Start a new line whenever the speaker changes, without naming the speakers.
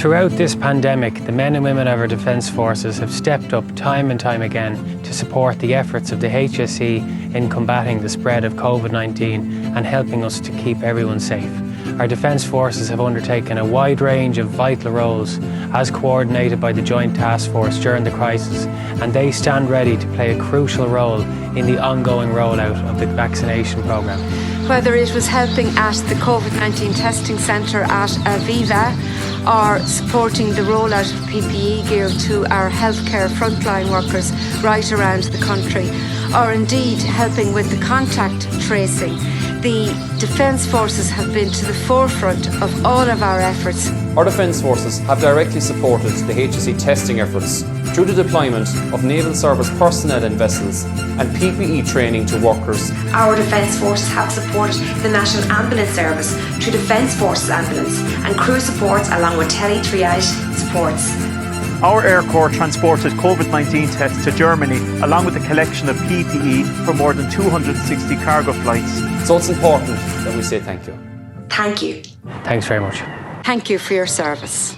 Throughout this pandemic, the men and women of our Defence Forces have stepped up time and time again to support the efforts of the HSE in combating the spread of COVID-19 and helping us to keep everyone safe. Our Defence Forces have undertaken a wide range of vital roles as coordinated by the Joint Task Force during the crisis, and they stand ready to play a crucial role in the ongoing rollout of the vaccination programme.
Whether it was helping at the COVID-19 testing centre at Aviva, or supporting the rollout of PPE gear to our healthcare frontline workers right around the country, or indeed helping with the contact tracing, the Defence Forces have been to the forefront of all of our efforts.
Our Defence Forces have directly supported the HSE testing efforts through the deployment of naval service personnel in vessels and PPE training to workers.
Our Defence Forces have supported the National Ambulance Service through Defence Forces Ambulance and crew supports along with tele-triage supports.
Our Air Corps transported COVID-19 tests to Germany along with the collection of PPE for more than 260 cargo flights.
So it's important that we say thank you.
Thank you.
Thanks very much.
Thank you for your service.